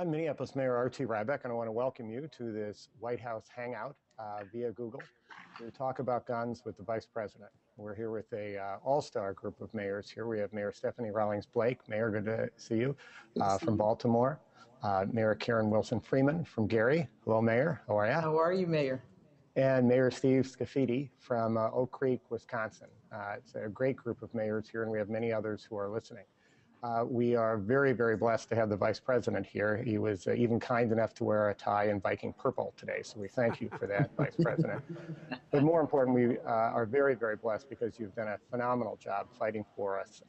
I'm Minneapolis Mayor Archie Rybeck, and I want to welcome you to this White House Hangout via Google to talk about guns with the Vice President. We're here with a all-star group of mayors here. We have Mayor Stephanie Rawlings Blake. Mayor, good to see you, from Baltimore. Mayor Karen Wilson Freeman from Gary. Hello, Mayor. How are you? How are you, Mayor? And Mayor Steve Scafidi from Oak Creek, Wisconsin. It's a great group of mayors here, and we have many others who are listening. We are very, very blessed to have the Vice President here. He was even kind enough to wear a tie in Viking purple today, so we thank you for that, Vice President. But more important, we are very, very blessed because you've done a phenomenal job fighting for us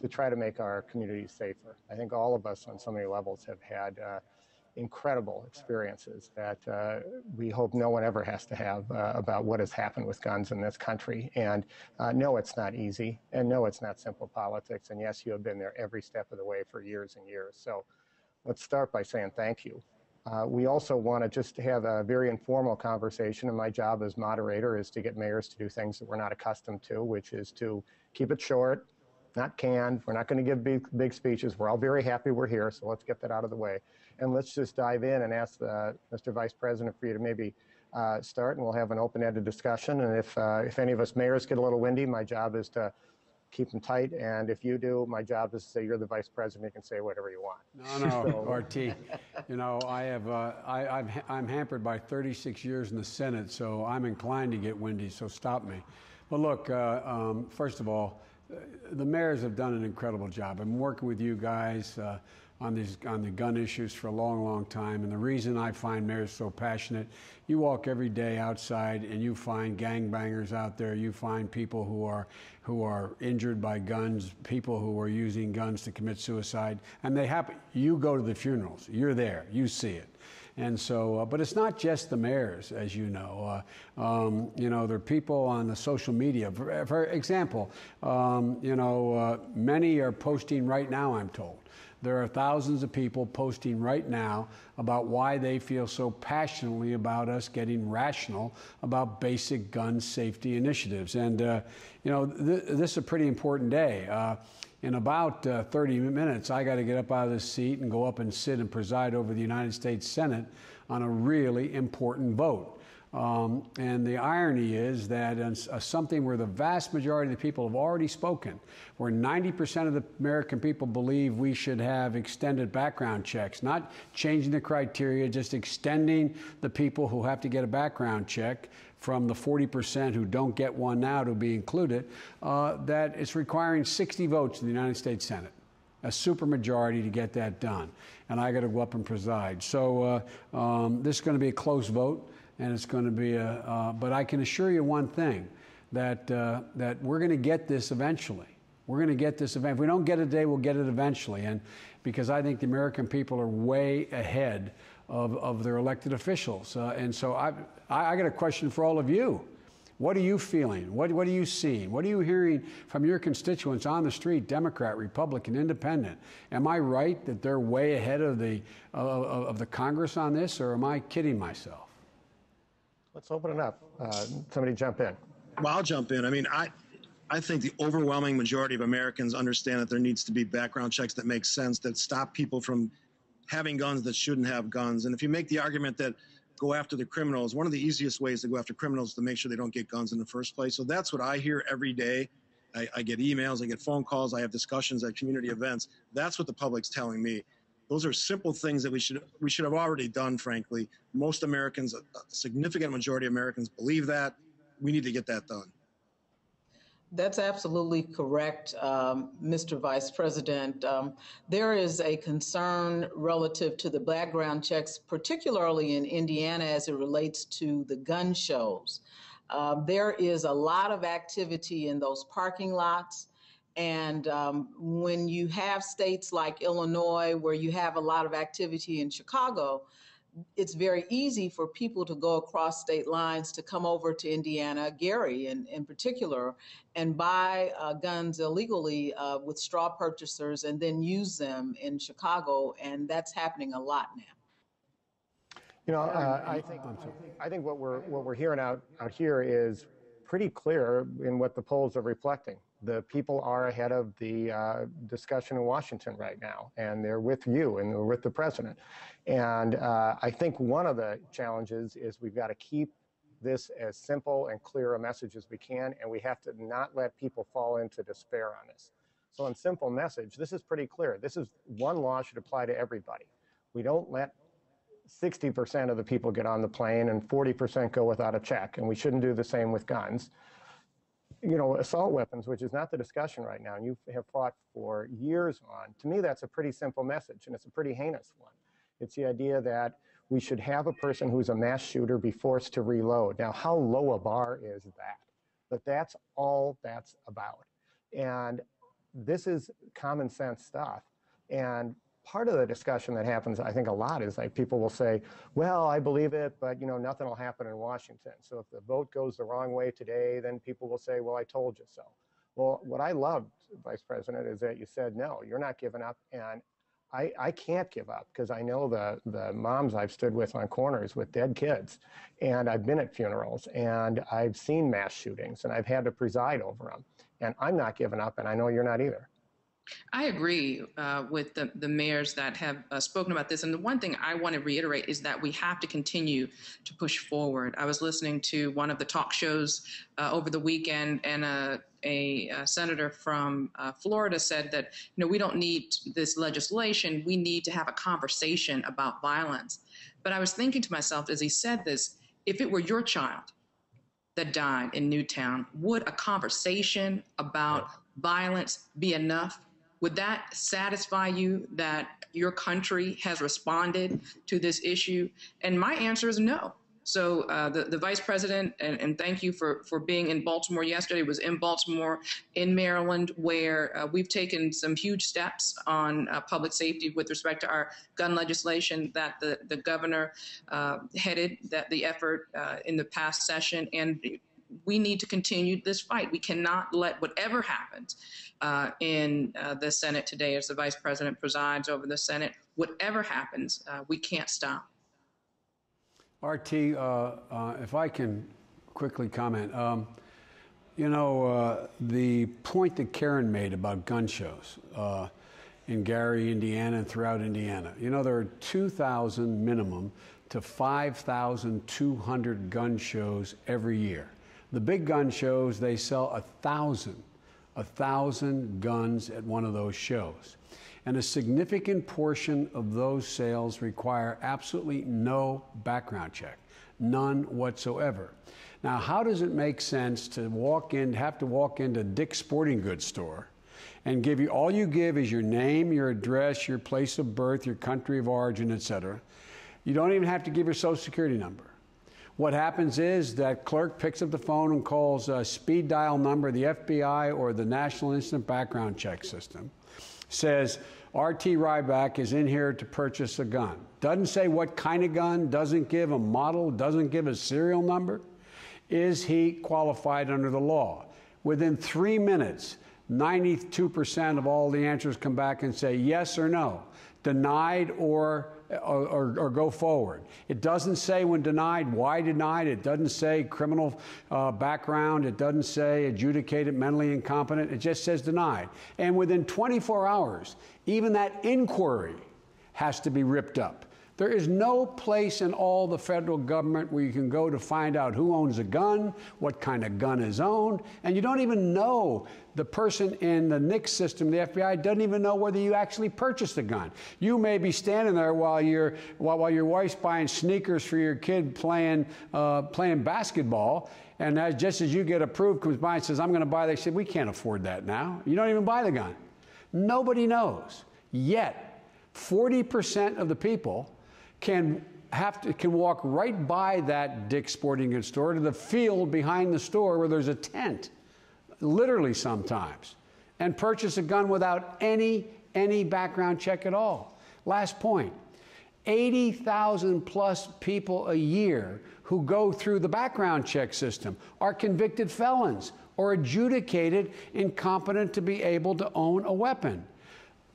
to try to make our communities safer. I think all of us on so many levels have had incredible experiences that we hope no one ever has to have about what has happened with guns in this country. And no, it's not easy. And no, it's not simple politics. And yes, you have been there every step of the way for years and years. So let's start by saying thank you. We also want to just have a very informal conversation, and my job as moderator is to get mayors to do things that we're not accustomed to, which is to keep it short, not canned. We're not going to give big speeches. We're all very happy we're here, so let's get that out of the way. And let's just dive in and ask Mr. Vice President for you to maybe start, and we'll have an open-ended discussion. And if any of us mayors get a little windy, my job is to keep them tight. And if you do, my job is to say you're the Vice President. You can say whatever you want. No, RT. You know, I'm hampered by 36 years in the Senate, so I'm inclined to get windy, so stop me. But look, first of all, the mayors have done an incredible job. I'm working with you guys on the gun issues for a long, long time. And the reason I find mayors so passionate, you walk every day outside and you find gangbangers out there. You find people who are injured by guns, people who are using guns to commit suicide. And you go to the funerals. You're there. You see it. And so, but it's not just the mayors, as you know. There are people on the social media. For example, many are posting right now, I'm told. There are thousands of people posting right now about why they feel so passionately about us getting rational about basic gun safety initiatives. And, this is a pretty important day. In about 30 minutes, I got to get up out of this seat and go up and sit and preside over the United States Senate on a really important vote. And the irony is that something where the vast majority of the people have already spoken, where 90% of the American people believe we should have extended background checks, not changing the criteria, just extending the people who have to get a background check from the 40% who don't get one now to be included, that it's requiring 60 votes in the United States Senate, a supermajority to get that done. And I got to go up and preside. So this is going to be a close vote. And it's going to be but I can assure you one thing, that we're going to get this eventually. We're going to get this event. If we don't get it today, we'll get it eventually. And because I think the American people are way ahead of their elected officials. And so I got a question for all of you. What are you feeling? What are you seeing? What are you hearing from your constituents on the street, Democrat, Republican, Independent? Am I right that they're way ahead of the Congress on this, or am I kidding myself? Let's open it up. Somebody jump in. Well, I'll jump in. I mean, I think the overwhelming majority of Americans understand that there needs to be background checks that make sense, that stop people from having guns that shouldn't have guns. And if you make the argument that go after the criminals, one of the easiest ways to go after criminals is to make sure they don't get guns in the first place. So that's what I hear every day. I get emails, I get phone calls, I have discussions at community events. That's what the public's telling me. Those are simple things that we should have already done, frankly. Most Americans, a significant majority of Americans believe that. We need to get that done. That's absolutely correct, Mr. Vice President. There is a concern relative to the background checks, particularly in Indiana as it relates to the gun shows. There is a lot of activity in those parking lots. And when you have states like Illinois, where you have a lot of activity in Chicago, it's very easy for people to go across state lines to come over to Indiana, Gary in particular, and buy guns illegally with straw purchasers and then use them in Chicago. And that's happening a lot now. You know, I think what we're hearing out here is pretty clear in what the polls are reflecting. the people are ahead of the discussion in Washington right now, and they're with you and they're with the president. And I think one of the challenges is we've got to keep this as simple and clear a message as we can, and we have to not let people fall into despair on this. So in simple message, this is pretty clear. This is one law should apply to everybody. We don't let 60% of the people get on the plane and 40% go without a check, and we shouldn't do the same with guns. You know, assault weapons, which is not the discussion right now, and you have fought for years on, to me that's a pretty simple message, and it's a pretty heinous one. It's the idea that we should have a person who's a mass shooter be forced to reload. Now, how low a bar is that? But that's all that's about. And this is common sense stuff. And part of the discussion that happens, I think a lot, is like people will say, well, I believe it, but you know, nothing will happen in Washington. So if the vote goes the wrong way today, then people will say, well, I told you so. Well, what I loved, Vice President, is that you said, no, you're not giving up. And I can't give up because I know the moms I've stood with on corners with dead kids, and I've been at funerals, and I've seen mass shootings, and I've had to preside over them. And I'm not giving up, and I know you're not either. I agree with the mayors that have spoken about this. And the one thing I want to reiterate is that we have to continue to push forward. I was listening to one of the talk shows over the weekend, and a senator from Florida said that, you know, we don't need this legislation. We need to have a conversation about violence. But I was thinking to myself as he said this, if it were your child that died in Newtown, would a conversation about violence be enough? Would that satisfy you that your country has responded to this issue? And my answer is no. So the Vice President, and thank you for being in Baltimore yesterday, was in Baltimore, in Maryland, where we've taken some huge steps on public safety with respect to our gun legislation that the governor headed the effort in the past session. And we need to continue this fight. We cannot let whatever happens in the Senate today, as the Vice President presides over the Senate, whatever happens, we can't stop. RT, if I can quickly comment, you know, the point that Karen made about gun shows in Gary, Indiana, and throughout Indiana, you know, there are 2,000 minimum to 5,200 gun shows every year. The big gun shows, they sell 1,000 guns at one of those shows. And a significant portion of those sales require absolutely no background check, none whatsoever. Now, how does it make sense to have to walk into Dick's Sporting Goods store and all you give is your name, your address, your place of birth, your country of origin, etc. You don't even have to give your social security number. What happens is that clerk picks up the phone and calls a speed dial number, the FBI or the National Instant Background Check System, says, RT Ryback is in here to purchase a gun. Doesn't say what kind of gun, doesn't give a model, doesn't give a serial number. Is he qualified under the law? Within 3 minutes, 92% of all the answers come back and say yes or no, denied or go forward. It doesn't say when denied, why denied. It doesn't say criminal background. It doesn't say adjudicated mentally incompetent. It just says denied. And within 24 hours, even that inquiry has to be ripped up. There is no place in all the federal government where you can go to find out who owns a gun, what kind of gun is owned, and you don't even know. The person in the NICS system, the FBI, doesn't even know whether you actually purchased a gun. You may be standing there while your wife's buying sneakers for your kid playing basketball, and just as you get approved, comes by and says, I'm going to buy that. They said, we can't afford that now. You don't even buy the gun. Nobody knows. Yet, 40% of the people can walk right by that Dick's Sporting Goods store to the field behind the store where there's a tent, literally sometimes, and purchase a gun without any background check at all. Last point, 80,000 plus people a year who go through the background check system are convicted felons or adjudicated incompetent to be able to own a weapon.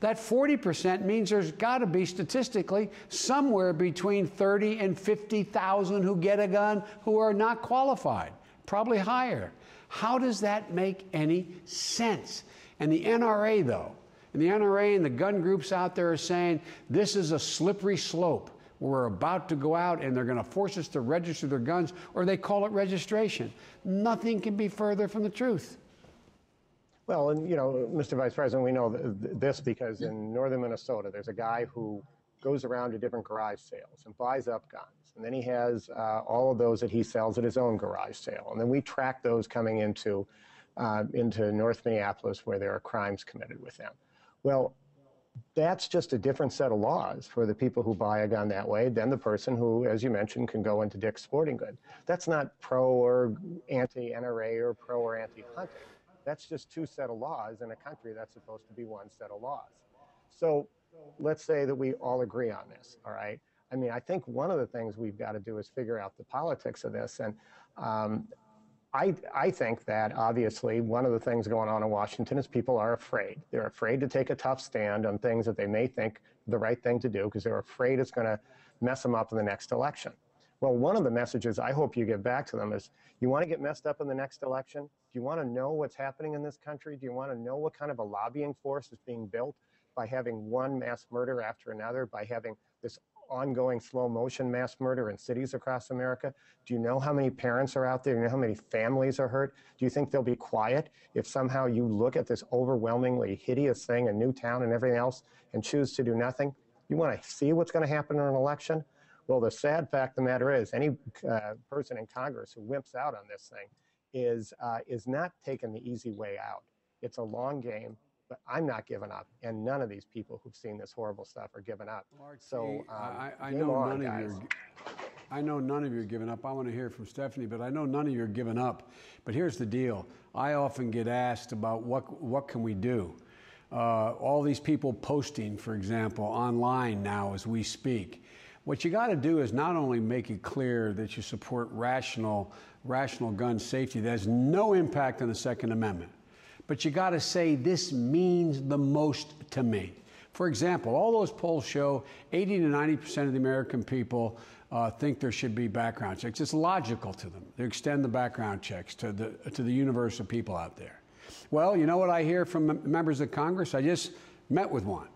That 40% means there's got to be statistically somewhere between 30 and 50,000 who get a gun who are not qualified, probably higher. How does that make any sense? And the NRA, though, and the NRA and the gun groups out there are saying this is a slippery slope. We're about to go out and they're going to force us to register their guns, or they call it registration. Nothing can be further from the truth. Well, and you know, Mr. Vice President, we know this because in northern Minnesota, there's a guy who goes around to different garage sales and buys up guns. And then he has all of those that he sells at his own garage sale. And then we track those coming into North Minneapolis where there are crimes committed with them. Well, that's just a different set of laws for the people who buy a gun that way than the person who, as you mentioned, can go into Dick's Sporting Goods. That's not pro or anti-NRA or pro or anti-hunting. That's just two set of laws in a country that's supposed to be one set of laws. So let's say that we all agree on this, all right? I mean, I think one of the things we've got to do is figure out the politics of this. And I think that obviously one of the things going on in Washington is people are afraid. They're afraid to take a tough stand on things that they may think the right thing to do because they're afraid it's going to mess them up in the next election. Well, one of the messages I hope you give back to them is, you want to get messed up in the next election? Do you want to know what's happening in this country? Do you want to know what kind of a lobbying force is being built by having one mass murder after another, by having this ongoing slow motion mass murder in cities across America? Do you know how many parents are out there? Do you know how many families are hurt? Do you think they'll be quiet if somehow you look at this overwhelmingly hideous thing in Newtown and everything else and choose to do nothing? You want to see what's going to happen in an election? Well, the sad fact of the matter is any person in Congress who wimps out on this thing is not taking the easy way out. It's a long game, but I'm not giving up, and none of these people who've seen this horrible stuff are giving up. So I know none of you are giving up. I want to hear from Stephanie, but I know none of you are giving up. But here's the deal. I often get asked about what can we do. All these people posting, for example, online now as we speak. What you got to do is not only make it clear that you support rational gun safety that has no impact on the Second Amendment, but you got to say this means the most to me. For example, all those polls show 80 to 90% of the American people think there should be background checks. It's logical to them to extend the background checks to the universe of people out there. Well, you know what I hear from members of Congress? I just met with one.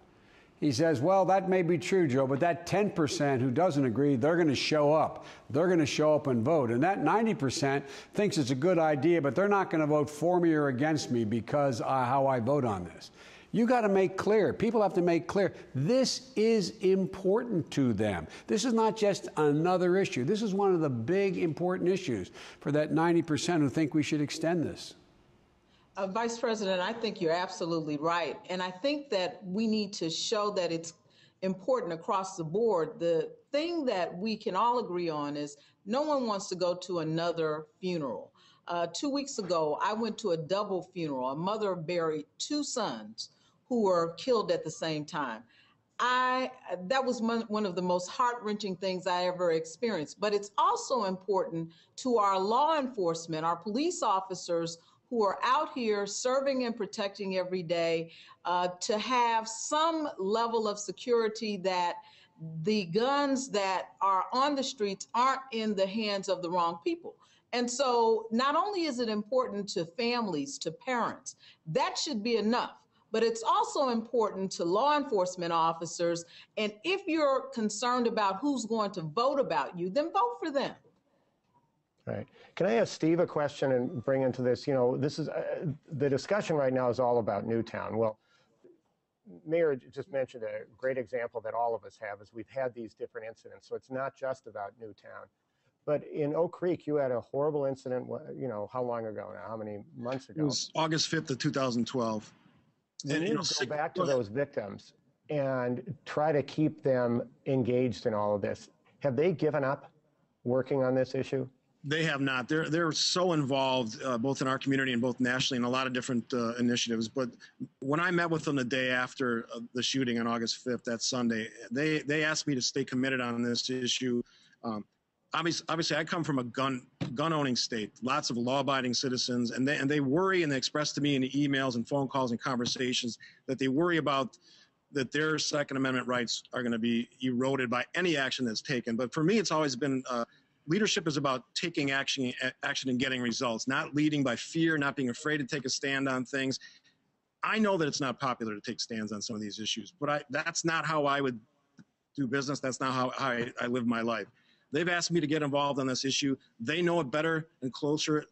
He says, well, that may be true, Joe, but that 10% who doesn't agree, they're going to show up. They're going to show up and vote. And that 90% thinks it's a good idea, but they're not going to vote for me or against me because how I vote on this. You got to make clear. People have to make clear this is important to them. This is not just another issue. This is one of the big important issues for that 90% who think we should extend this. Vice President, I think you're absolutely right. And I think that we need to show that it's important across the board. The thing that we can all agree on is no one wants to go to another funeral. 2 weeks ago, I went to a double funeral. A mother buried two sons who were killed at the same time. That was one of the most heart-wrenching things I ever experienced. But it's also important to our law enforcement, our police officers who are out here serving and protecting every day, to have some level of security that the guns that are on the streets aren't in the hands of the wrong people. And so not only is it important to families, to parents, that should be enough, but it's also important to law enforcement officers. And if you're concerned about who's going to vote about you, then vote for them. Right. Can I ask Steve a question and bring into this? You know, this is the discussion right now is all about Newtown. Well, Mayor just mentioned a great example that all of us have is we've had these different incidents. So it's not just about Newtown. But in Oak Creek, you had a horrible incident, you know, how long ago now? How many months ago? It was August 5th of 2012. And you go back to those victims and try to keep them engaged in all of this. Have they given up working on this issue? They have not. They're so involved, both in our community and both nationally, in a lot of different initiatives. But when I met with them the day after the shooting on August 5th, that Sunday, they asked me to stay committed on this issue. Obviously, I come from a gun-owning state, lots of law-abiding citizens, and they worry, and they express to me in emails and phone calls and conversations that they worry about that their Second Amendment rights are going to be eroded by any action that's taken. But for me, it's always been leadership is about taking action and getting results, not leading by fear, not being afraid to take a stand on things. I know that it's not popular to take stands on some of these issues, but that's not how I would do business. That's not how I live my life. They've asked me to get involved on this issue. They know it better and closer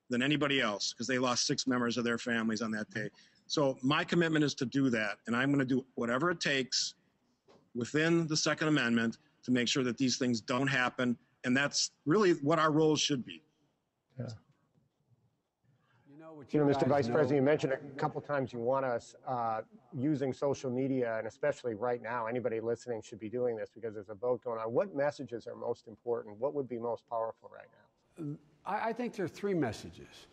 than anybody else because they lost 6 members of their families on that day. So my commitment is to do that, and I'm going to do whatever it takes within the Second Amendment to make sure that these things don't happen, and that's really what our role should be. Yeah. Mr. Vice President, you mentioned a couple times you want us using social media, and especially right now, anybody listening should be doing this because there's a vote going on. What messages are most important? What would be most powerful right now? I think there are 3 messages.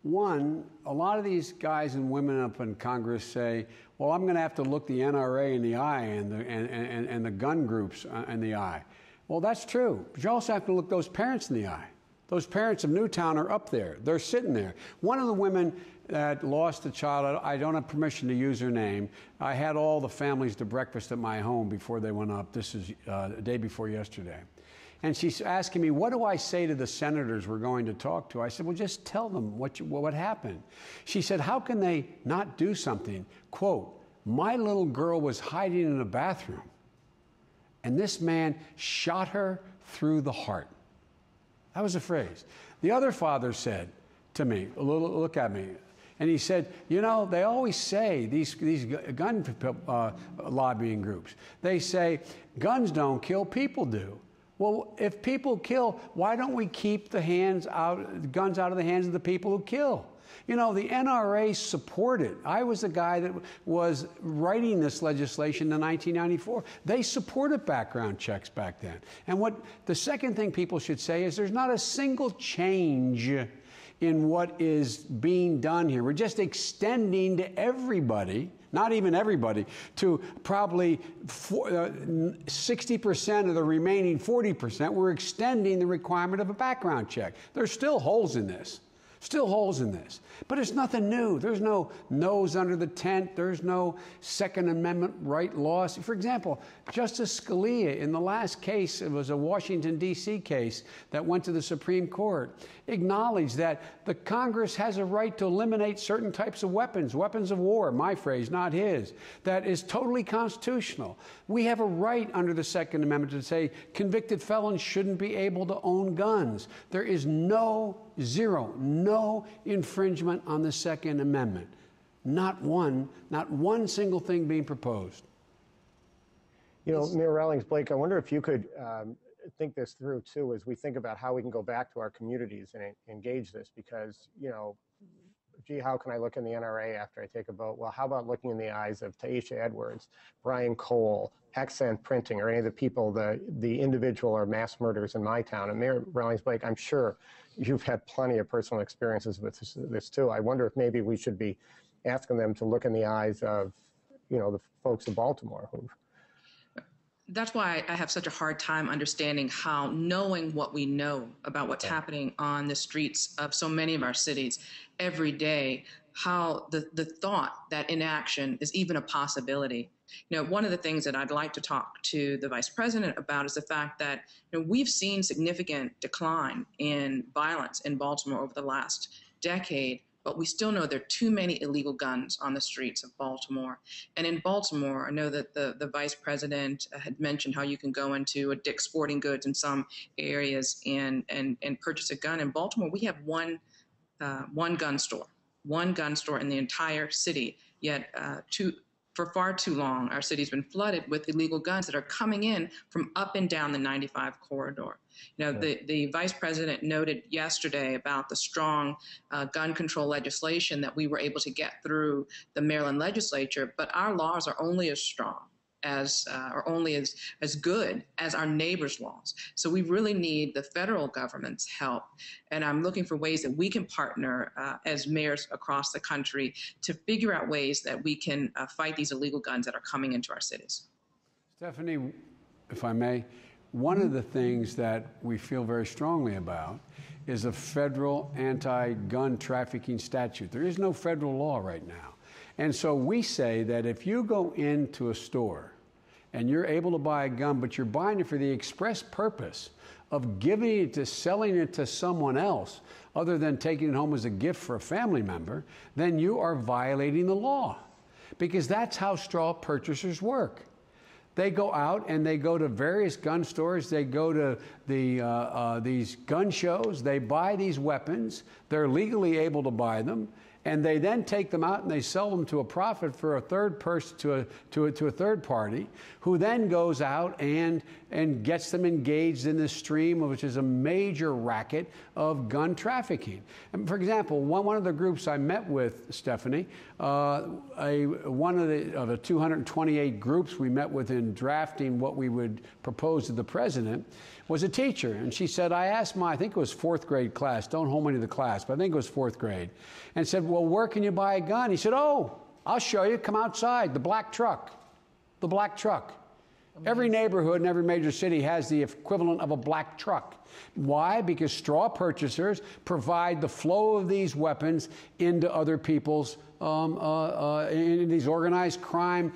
One, a lot of these guys and women up in Congress say, well, I'm going to have to look the NRA in the eye and the gun groups in the eye. Well, that's true, but you also have to look those parents in the eye. Those parents of Newtown are up there. They're sitting there. One of the women that lost a child, I don't have permission to use her name. I had all the families to breakfast at my home before they went up. This is the day before yesterday. And she's asking me, what do I say to the senators we're going to talk to? I said, well, just tell them what happened. She said, how can they not do something? Quote, my little girl was hiding in a bathroom, and this man shot her through the heart. That was a phrase. The other father said to me, look at me, and he said, you know, they always say, these gun lobbying groups, they say, guns don't kill, people do. Well, if people kill, why don't we keep the guns out of the hands of the people who kill? You know, the NRA supported. I was the guy that was writing this legislation in 1994. They supported background checks back then. And what the second thing people should say is there's not a single change in what is being done here. We're just extending to everybody, not even everybody, to probably 60% of the remaining 40%. We're extending the requirement of a background check. There's still holes in this. Still holes in this. But it's nothing new. There's no nose under the tent. There's no Second Amendment right laws. For example, Justice Scalia, in the last case, it was a Washington, D.C. case that went to the Supreme Court, acknowledged that the Congress has a right to eliminate certain types of weapons of war, my phrase, not his, that is totally constitutional. We have a right under the Second Amendment to say convicted felons shouldn't be able to own guns. There is no infringement on the Second Amendment. Not one single thing being proposed. You know, Mayor Rawlings Blake, I wonder if you could think this through too, as we think about how we can go back to our communities and engage this, because, you know, gee, how can I look in the NRA after I take a vote? Well, how about looking in the eyes of Taisha Edwards, Brian Cole, Accent Printing, or any of the people, the individual or mass murders in my town? And Mayor Rawlings Blake, I'm sure you've had plenty of personal experiences with this too. I wonder if maybe we should be asking them to look in the eyes of, you know, the folks of Baltimore who. That's why I have such a hard time understanding how, knowing what we know about what's happening on the streets of so many of our cities every day, how the thought that inaction is even a possibility. You know, one of the things that I'd like to talk to the Vice President about is the fact that, you know, we've seen significant decline in violence in Baltimore over the last decade, but we still know there are too many illegal guns on the streets of Baltimore. And in Baltimore, I know that the Vice President had mentioned how you can go into a Dick's Sporting Goods in some areas and purchase a gun. In Baltimore, we have one gun store in the entire city, yet for far too long, our city's been flooded with illegal guns that are coming in from up and down the 95 corridor. You know, the Vice President noted yesterday about the strong gun control legislation that we were able to get through the Maryland legislature, but our laws are only as strong as good as our neighbors' laws. So we really need the federal government's help. And I'm looking for ways that we can partner as mayors across the country to figure out ways that we can fight these illegal guns that are coming into our cities. Stephanie, if I may, one of the things that we feel very strongly about is a federal anti-gun trafficking statute. There is no federal law right now. And so we say that if you go into a store and you're able to buy a gun, but you're buying it for the express purpose of giving it to selling it to someone else other than taking it home as a gift for a family member, then you are violating the law. Because that's how straw purchasers work. They go out and they go to various gun stores, they go to these gun shows, they buy these weapons, they're legally able to buy them, and they then take them out and they sell them to a profit for a third person, to a third party, who then goes out and gets them engaged in this stream, which is a major racket of gun trafficking. And for example, one of the groups I met with, Stephanie, one of the 228 groups we met with in drafting what we would propose to the president, was a teacher. And she said, I asked I think it was fourth grade class, don't hold me to the class, but I think it was fourth grade, and said, well, where can you buy a gun? He said, oh, I'll show you, come outside, the black truck, the black truck. Amazing. Every neighborhood in every major city has the equivalent of a black truck. Why? Because straw purchasers provide the flow of these weapons into other people's, in these organized crime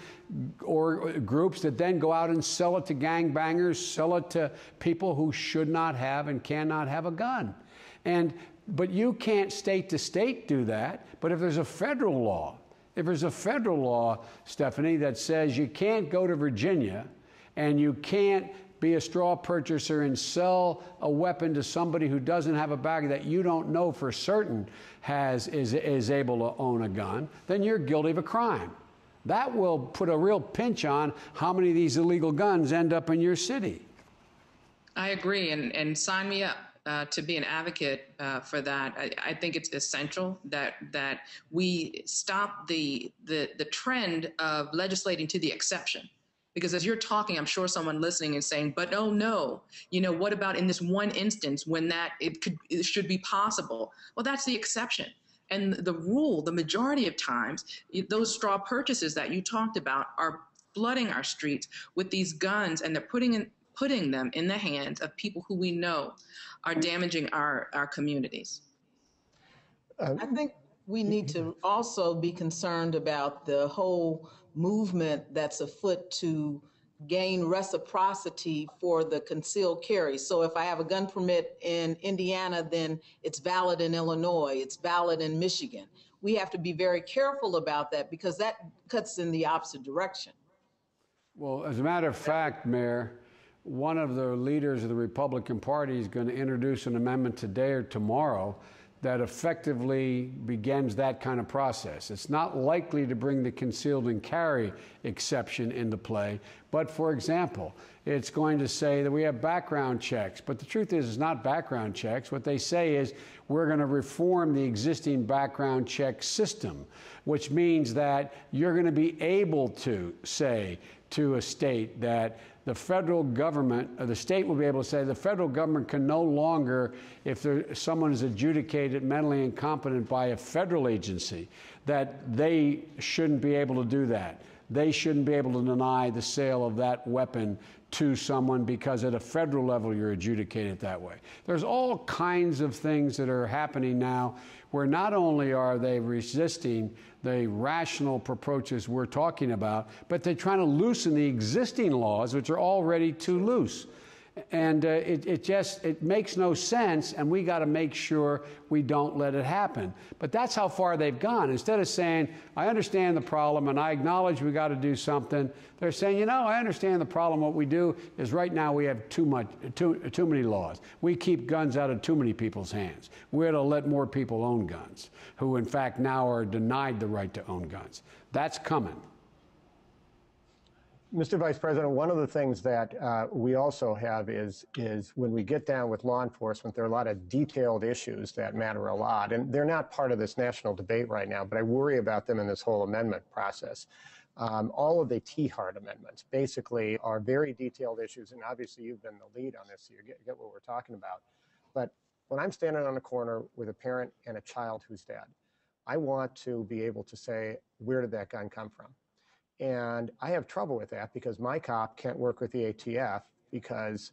or groups that then go out and sell it to gangbangers, sell it to people who should not have and cannot have a gun. But you can't state to state do that. But if there's a federal law, Stephanie, that says you can't go to Virginia and you can't be a straw purchaser and sell a weapon to somebody who doesn't have a bag that you don't know for certain is able to own a gun, then you're guilty of a crime. That will put a real pinch on how many of these illegal guns end up in your city. I agree, and sign me up to be an advocate for that. I think it's essential that we stop the trend of legislating to the exception. Because as you're talking, I'm sure someone listening is saying, but oh no, what about in this one instance when it should be possible? Well, that's the exception. And the rule, the majority of times, those straw purchases that you talked about are flooding our streets with these guns, and they're putting them in the hands of people who we know are damaging our communities. I think we need to also be concerned about the whole movement that's afoot to gain reciprocity for the concealed carry. So if I have a gun permit in Indiana, then it's valid in Illinois, it's valid in Michigan. We have to be very careful about that because that cuts in the opposite direction. Well, as a matter of fact, Mayor, one of the leaders of the Republican Party is going to introduce an amendment today or tomorrow that effectively begins that kind of process. It's not likely to bring the concealed and carry exception into play, but for example, it's going to say that we have background checks, but the truth is it's not background checks. What they say is we're going to reform the existing background check system, which means that you're going to be able to say to a state that the federal government, or the state will be able to say the federal government can no longer, if someone is adjudicated mentally incompetent by a federal agency, that they shouldn't be able to do that. They shouldn't be able to deny the sale of that weapon to someone because at a federal level you're adjudicated that way. There's all kinds of things that are happening now where not only are they resisting the rational approaches we're talking about, but they're trying to loosen the existing laws, which are already too loose. And it makes no sense, and we got to make sure we don't let it happen. But that's how far they've gone. Instead of saying, I understand the problem and I acknowledge we got to do something, they're saying, I understand the problem. What we do is right now we have too many laws. We keep guns out of too many people's hands. We're to let more people own guns, who in fact now are denied the right to own guns. That's coming. Mr. Vice President, one of the things that we also have is when we get down with law enforcement, there are a lot of detailed issues that matter a lot. And they're not part of this national debate right now, but I worry about them in this whole amendment process. All of the Tiahrt amendments basically are very detailed issues. And obviously, you've been the lead on this, so you get what we're talking about. But when I'm standing on a corner with a parent and a child who's dead, I want to be able to say, where did that gun come from? And I have trouble with that because my cop can't work with the ATF because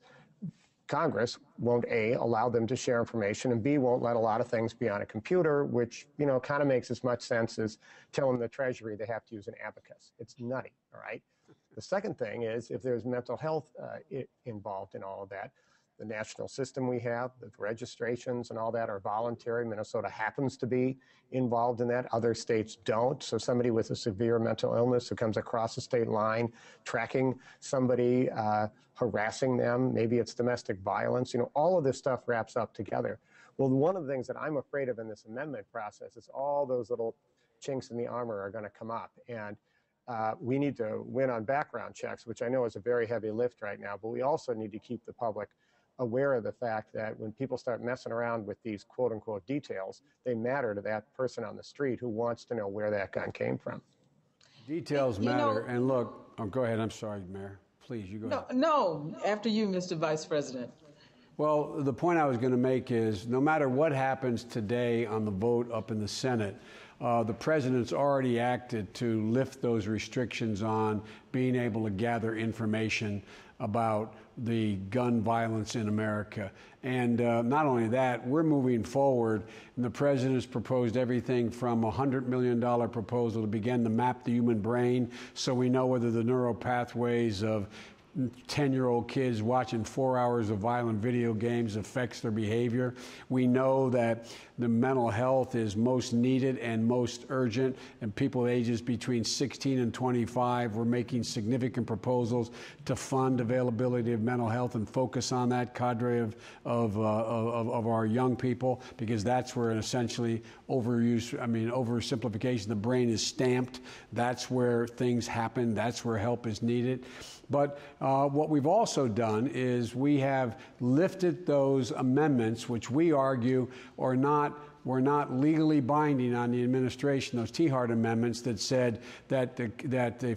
Congress won't, A, allow them to share information, and B, won't let a lot of things be on a computer, which, kind of makes as much sense as telling the Treasury they have to use an abacus. It's nutty, all right? The second thing is if there's mental health involved in all of that, the national system we have, the registrations and all that are voluntary. Minnesota happens to be involved in that. Other states don't. So somebody with a severe mental illness who comes across the state line, tracking somebody, harassing them, maybe it's domestic violence, all of this stuff wraps up together. Well, one of the things that I'm afraid of in this amendment process is all those little chinks in the armor are going to come up. And we need to win on background checks, which I know is a very heavy lift right now, but we also need to keep the public aware of the fact that when people start messing around with these quote unquote details, they matter to that person on the street who wants to know where that gun came from. Details matter. And look, go ahead. I'm sorry, Mayor. Please, you go ahead. No, after you, Mr. Vice President. Well, the point I was going to make is no matter what happens today on the vote up in the Senate, the president's already acted to lift those restrictions on being able to gather information about the gun violence in America. And not only that, we're moving forward, and the president's proposed everything from a $100 million proposal to begin to map the human brain so we know whether the neural pathways of 10-year-old kids watching 4 hours of violent video games affects their behavior. We know that the mental health is most needed and most urgent, and people ages between 16 and 25. We're making significant proposals to fund availability of mental health and focus on that cadre of our young people, because that's where an essentially oversimplification, the brain is stamped. That's where things happen. That's where help is needed. But what we've also done is we have lifted those amendments, which we argue were not legally binding on the administration, those Tiahrt amendments that said that,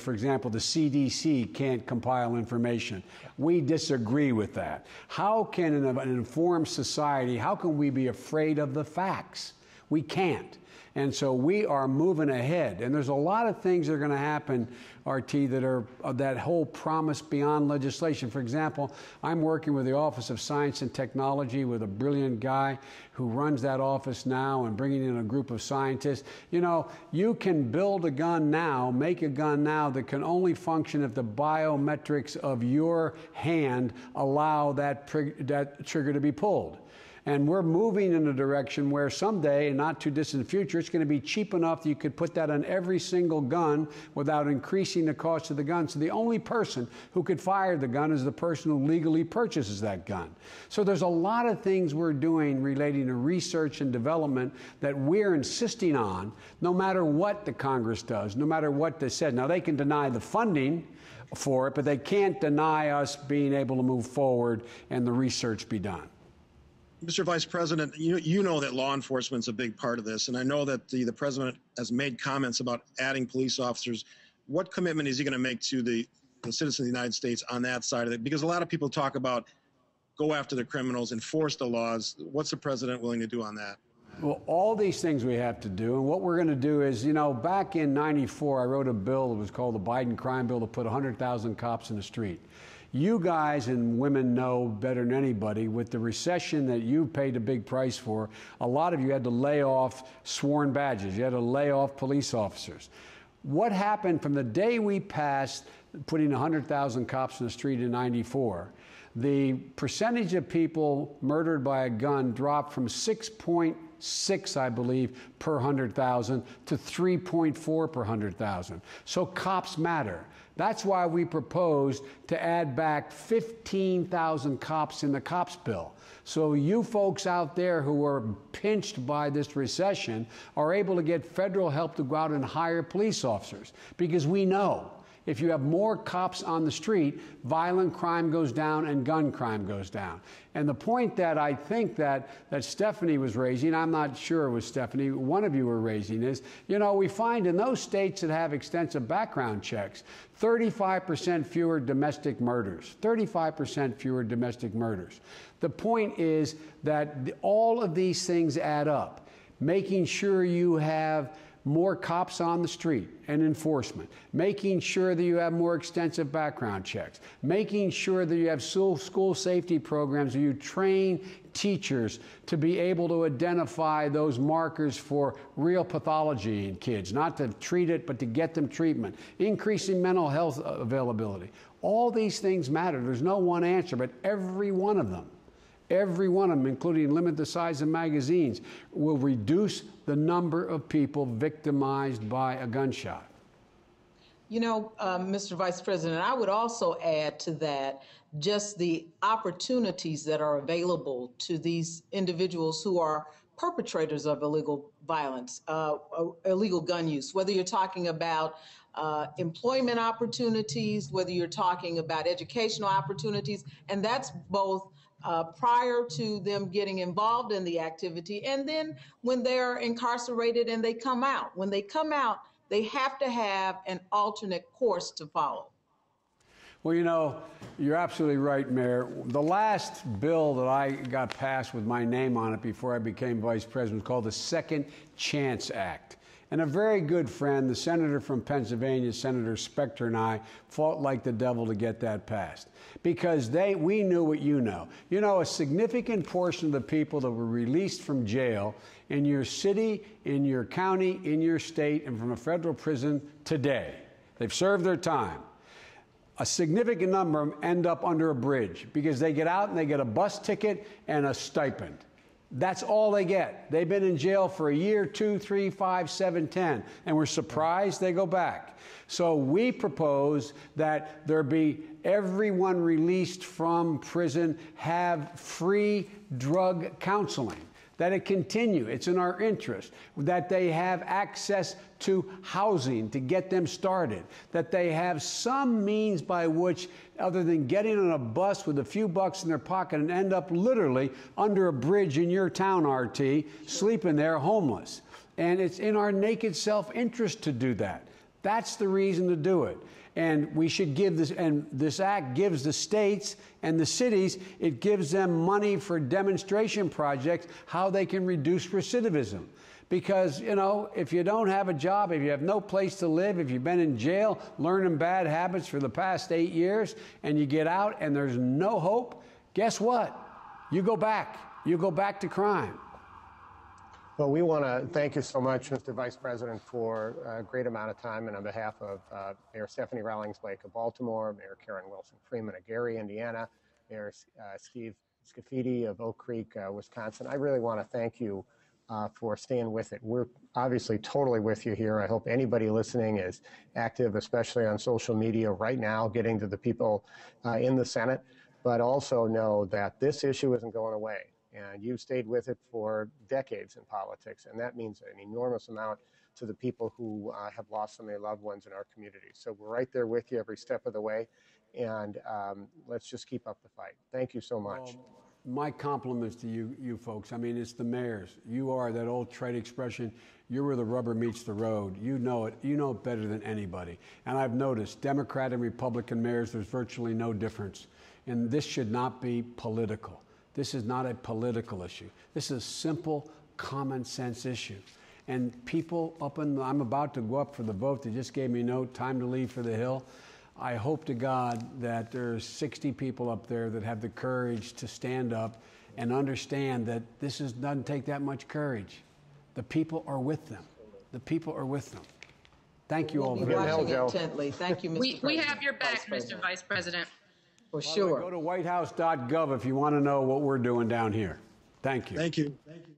for example, the CDC can't compile information. We disagree with that. How can an informed society, how can we be afraid of the facts? We can't. And so we are moving ahead. And there's a lot of things that are going to happen, RT, that are that whole promise beyond legislation. For example, I'm working with the Office of Science and Technology with a brilliant guy who runs that office now and bringing in a group of scientists. You can build a gun now, make a gun now that can only function if the biometrics of your hand allow that trigger to be pulled. And we're moving in a direction where someday, in not too distant future, it's going to be cheap enough that you could put that on every single gun without increasing the cost of the gun. So the only person who could fire the gun is the person who legally purchases that gun. So there's a lot of things we're doing relating to research and development that we're insisting on, no matter what the Congress does, no matter what they said. Now, they can deny the funding for it, but they can't deny us being able to move forward and the research be done. Mr. Vice President, you know that law enforcement's a big part of this, and I know that the president has made comments about adding police officers. What commitment is he going to make to the citizens of the United States on that side of it? Because a lot of people talk about go after the criminals, enforce the laws. What's the president willing to do on that? Well, all these things we have to do, and what we're going to do is, back in '94, I wrote a bill that was called the Biden Crime Bill to put 100,000 cops in the street. You guys and women know better than anybody, with the recession that you paid a big price for, a lot of you had to lay off sworn badges. You had to lay off police officers. What happened from the day we passed putting 100,000 cops in the street in '94, the percentage of people murdered by a gun dropped from 6.6, I believe, per 100,000 to 3.4 per 100,000. So cops matter. That's why we proposed to add back 15,000 cops in the cops bill. So you folks out there who are pinched by this recession are able to get federal help to go out and hire police officers, because we know if you have more cops on the street, violent crime goes down and gun crime goes down. And the point that I think that Stephanie was raising, I'm not sure it was Stephanie, one of you were raising, is, we find in those states that have extensive background checks, 35% fewer domestic murders, 35% fewer domestic murders. The point is that all of these things add up. Making sure you have more cops on the street and enforcement, making sure that you have more extensive background checks, making sure that you have school safety programs where you train teachers to be able to identify those markers for real pathology in kids, not to treat it, but to get them treatment, increasing mental health availability. All these things matter. There's no one answer, but every one of them, including limit the size of magazines, will reduce the number of people victimized by a gunshot. You know, Mr. Vice President, I would also add to that just the opportunities that are available to these individuals who are perpetrators of illegal violence, illegal gun use, whether you're talking about employment opportunities, whether you're talking about educational opportunities, and that's both prior to them getting involved in the activity and then when they're incarcerated and they come out. When they come out, they have to have an alternate course to follow. Well, you know, you're absolutely right, Mayor. The last bill that I got passed with my name on it before I became vice president was called the Second Chance Act. And a very good friend, the senator from Pennsylvania, Senator Specter, and I fought like the devil to get that passed because we knew what you know. You know, a significant portion of the people that were released from jail in your city, in your county, in your state, and from a federal prison today, they've served their time. A significant number of them end up under a bridge because they get out and they get a bus ticket and a stipend. That's all they get. They've been in jail for a year, 2, 3, 5, 7, 10, and we're surprised they go back. So we propose that there be everyone released from prison have free drug counseling, that it continue. It's in our interest, that they have access to housing to get them started, that they have some means by which, other than getting on a bus with a few bucks in their pocket and end up literally under a bridge in your town, RT, sleeping there homeless. And it's in our naked self-interest to do that. That's the reason to do it. And we should give this, and this act gives the states and the cities, it gives them money for demonstration projects, how they can reduce recidivism. Because, you know, if you don't have a job, if you have no place to live, if you've been in jail learning bad habits for the past 8 years, and you get out and there's no hope, guess what? You go back. You go back to crime. Well, we want to thank you so much, Mr. Vice President, for a great amount of time. And on behalf of Mayor Stephanie Rawlings Blake of Baltimore, Mayor Karen Wilson Freeman of Gary, Indiana, Mayor Steve Scafidi of Oak Creek, Wisconsin, I really want to thank you for staying with it. We're obviously totally with you here. I hope anybody listening is active, especially on social media right now, getting to the people in the Senate, but also know that this issue isn't going away. And you've stayed with it for decades in politics, and that means an enormous amount to the people who have lost so many loved ones in our community. So we're right there with you every step of the way, and let's just keep up the fight. Thank you so much. My compliments to you folks. I mean, it's the mayors. You are that old trite expression, you're where the rubber meets the road. You know it. You know it better than anybody. And I've noticed Democrat and Republican mayors, there's virtually no difference. And this should not be political. This is not a political issue. This is a simple, common sense issue. And people I'm about to go up for the vote. They just gave me a note, time to leave for the Hill. I hope to God that there's 60 people up there that have the courage to stand up and understand that doesn't take that much courage. The people are with them. The people are with them. Thank you all very much. We'll be watching intently. Thank you, Mr. President. We have your back, Mr. Vice President. For sure. Go to whitehouse.gov if you want to know what we're doing down here. Thank you. Thank you. Thank you.